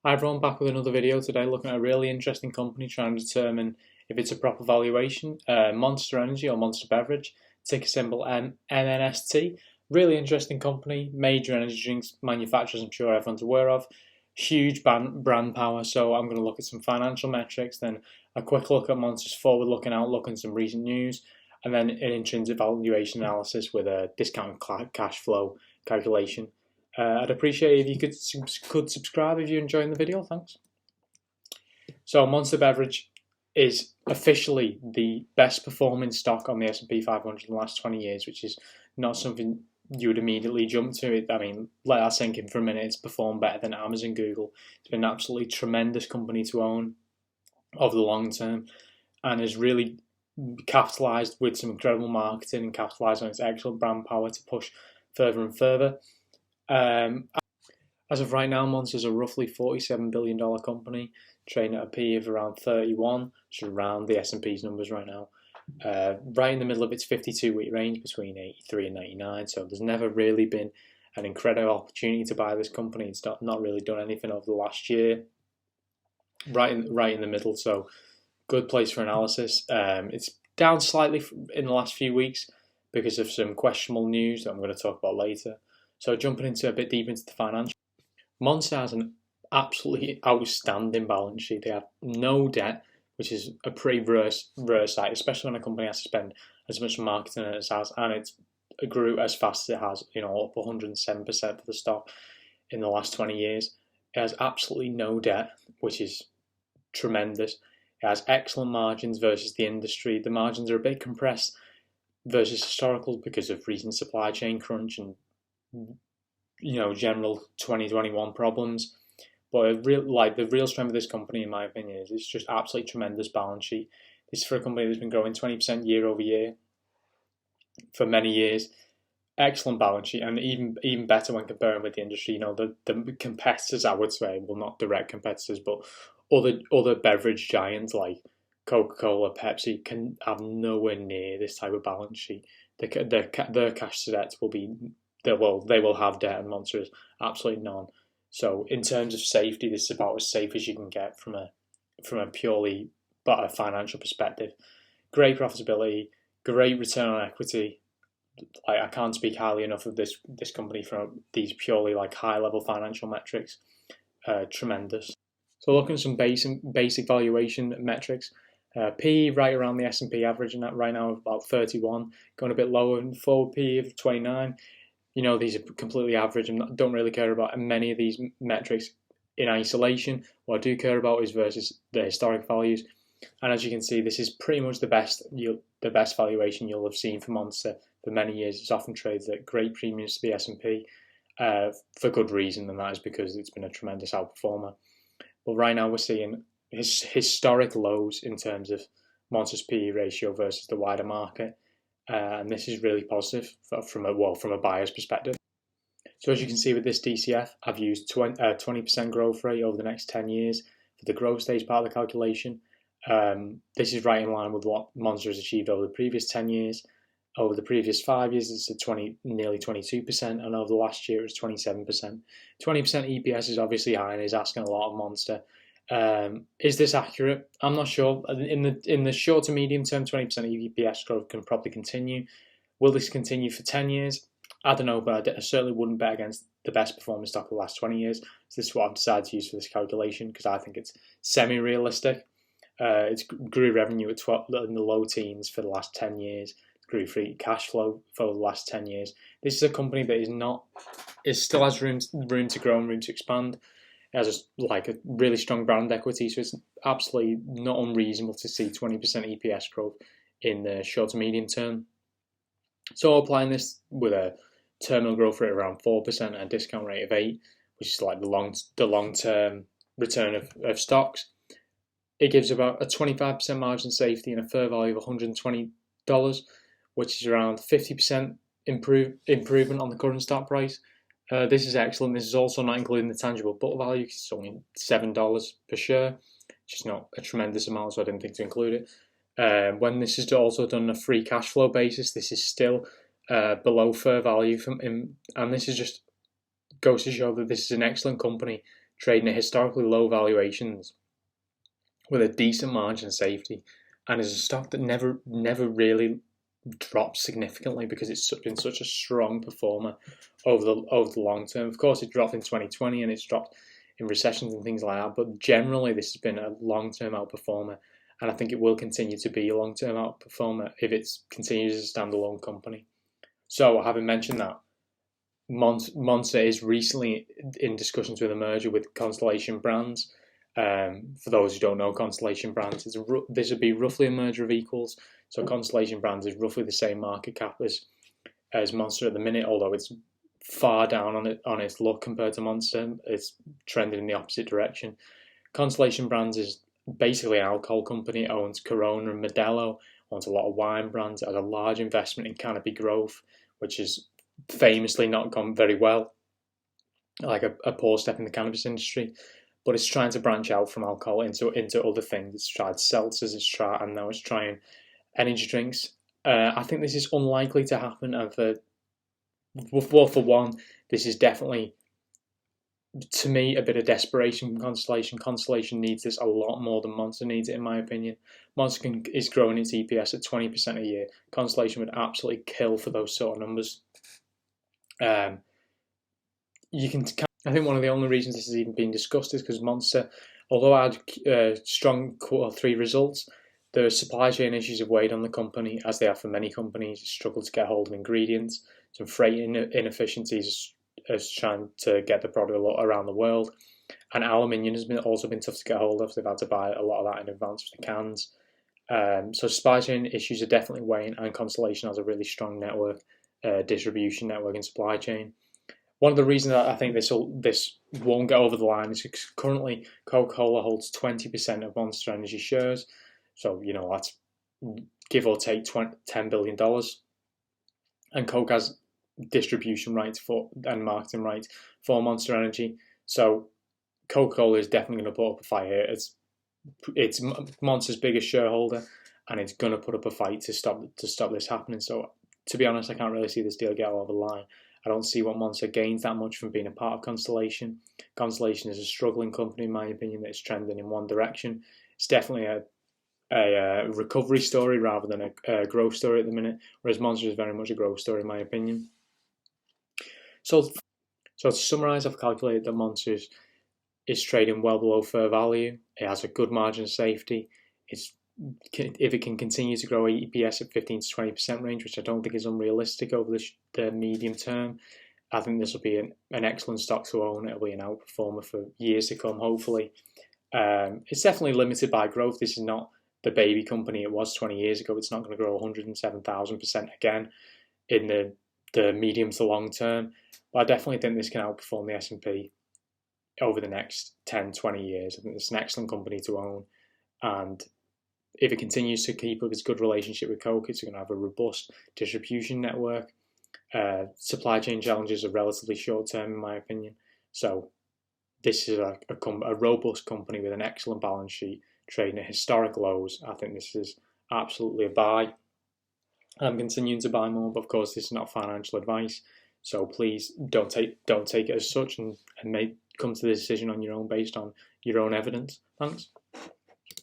Hi everyone, back with another video today looking at a really interesting company trying to determine if it's a proper valuation. Monster Energy or Monster Beverage, ticker symbol MNST. Really interesting company, major energy drinks manufacturers I'm sure everyone's aware of. Huge brand power, so I'm going to look at some financial metrics, then a quick look at Monster's forward-looking outlook and some recent news, and then an intrinsic valuation analysis with a discounted cash flow calculation. I'd appreciate if you could subscribe if you're enjoying the video. Thanks. So Monster Beverage is officially the best performing stock on the S&P 500 in the last 20 years, which is not something you would immediately jump to. I mean, let that sink in for a minute. It's performed better than Amazon, Google. It's been an absolutely tremendous company to own over the long term, and has really capitalized with some incredible marketing and capitalized on its excellent brand power to push further and further. As of right now, Monster's a roughly $47 billion company, trading at a PE of around 31, which is around the S&P's numbers right now. Right in the middle of its 52-week range between 83 and 99, so there's never really been an incredible opportunity to buy this company. It's not really done anything over the last year. Right in the middle, so good place for analysis. It's down slightly in the last few weeks because of some questionable news that I'm going to talk about later. So jumping into a bit deeper into the financial, Monster has an absolutely outstanding balance sheet. They have no debt, which is a pretty rare sight, especially when a company has to spend as much marketing as it has, and it grew as fast as it has, up 107% for the stock in the last 20 years. It has absolutely no debt, which is tremendous. It has excellent margins versus the industry. The margins are a bit compressed versus historical because of recent supply chain crunch and general 2021 problems. But the real strength of this company, in my opinion, is it's just absolutely tremendous balance sheet. This is for a company that's been growing 20% year over year for many years. Excellent balance sheet, and even better when comparing with the industry. The competitors, I would say, well, not direct competitors, but other beverage giants like Coca-Cola, Pepsi can have nowhere near this type of balance sheet. Their cash to debt will be, they will have debt, and Monster is absolutely none. So in terms of safety, this is about as safe as you can get from a purely but a financial perspective. Great profitability, great return on equity. I can't speak highly enough of this company from these purely high level financial metrics. Tremendous. So looking at some basic valuation metrics. PE right around the S&P average, and that right now about 31, going a bit lower, and forward PE of 29. These are completely average and don't really care about many of these metrics in isolation. What I do care about is versus the historic values. And as you can see, this is pretty much the best valuation you'll have seen for Monster for many years. It's often traded at great premiums to the S&P for good reason, and that is because it's been a tremendous outperformer. But right now we're seeing historic lows in terms of Monster's PE ratio versus the wider market. And this is really positive from a buyer's perspective. So as you can see with this DCF, I've used 20% growth rate over the next 10 years for the growth stage part of the calculation. This is right in line with what Monster has achieved over the previous 10 years. Over the previous 5 years, it's nearly 22%, and over the last year, it was 27%. 20% EPS is obviously high and is asking a lot of Monster. Is this accurate? I'm not sure. In the short to medium term, 20% EPS growth can probably continue. Will this continue for 10 years? I don't know, but I certainly wouldn't bet against the best performing stock of the last 20 years. So this is what I've decided to use for this calculation because I think it's semi-realistic. It's grew revenue at in the low teens for the last 10 years. Grew free cash flow for the last 10 years. This is a company that still has room to grow and room to expand. It has a really strong brand equity, so it's absolutely not unreasonable to see 20% EPS growth in the short to medium term. So applying this with a terminal growth rate around 4% and a discount rate of 8%, which is the long-term return of stocks, it gives about a 25% margin safety and a fair value of $120, which is around 50% improvement on the current stock price. This is excellent. This is also not including the tangible book value. It's only $7 per share, which is not a tremendous amount, so I didn't think to include it. When this is also done on a free cash flow basis, this is still below fair value, and this is just goes to show that this is an excellent company trading at historically low valuations with a decent margin of safety, and is a stock that never really drops significantly because it's been such a strong performer over the long term. Of course, it dropped in 2020 and it's dropped in recessions and things like that, but generally this has been a long-term outperformer, and I think it will continue to be a long-term outperformer if it continues as a standalone company. So, having mentioned that, Monster is recently in discussions with a merger with Constellation Brands. For those who don't know, Constellation Brands, this would be roughly a merger of equals. So Constellation Brands is roughly the same market cap as Monster at the minute, although it's far down on its look compared to Monster. It's trending in the opposite direction. Constellation Brands is basically an alcohol company. It owns Corona and Modelo, owns a lot of wine brands. It has a large investment in Canopy Growth, which has famously not gone very well, like a poor step in the cannabis industry. But it's trying to branch out from alcohol into other things. It's tried seltzers, and now it's trying energy drinks. I think this is unlikely to happen. Well, for one, this is definitely, to me, a bit of desperation from Constellation. Constellation needs this a lot more than Monster needs it, in my opinion. Monster is growing its EPS at 20% a year. Constellation would absolutely kill for those sort of numbers. I think one of the only reasons this has even been discussed is because Monster, although I had strong Q3 results, the supply chain issues have weighed on the company, as they have for many companies. Struggled to get hold of ingredients, some freight inefficiencies as trying to get the product around the world, and aluminium has also been tough to get hold of. They've had to buy a lot of that in advance for the cans. So supply chain issues are definitely weighing, and Constellation has a really strong network, distribution network and supply chain. One of the reasons that I think this won't get over the line is because currently Coca-Cola holds 20% of Monster Energy shares. So, that's give or take $10 billion. And Coke has distribution rights and marketing rights for Monster Energy. So Coca-Cola is definitely going to put up a fight here. It's Monster's biggest shareholder, and it's going to put up a fight to stop this happening. So, to be honest, I can't really see this deal get over the line. I don't see what Monster gains that much from being a part of Constellation. Constellation is a struggling company, in my opinion, that's trending in one direction. It's definitely a recovery story rather than a growth story at the minute, whereas Monster is very much a growth story, in my opinion. So to summarise, I've calculated that Monster is trading well below fair value. It has a good margin of safety. If it can continue to grow EPS at 15 to 20% range, which I don't think is unrealistic over the medium term, I think this will be an excellent stock to own. It'll be an outperformer for years to come, hopefully. It's definitely limited by growth. This is not the baby company it was 20 years ago. It's not going to grow 107,000% again in the medium to long term. But I definitely think this can outperform the S&P over the next 10, 20 years. I think it's an excellent company to own. And if it continues to keep up its good relationship with Coke, it's going to have a robust distribution network. Supply chain challenges are relatively short term, in my opinion. So this is a robust company with an excellent balance sheet, trading at historic lows. I think this is absolutely a buy. I'm continuing to buy more, but of course this is not financial advice. So please don't take it as such, and come to the decision on your own based on your own evidence. Thanks.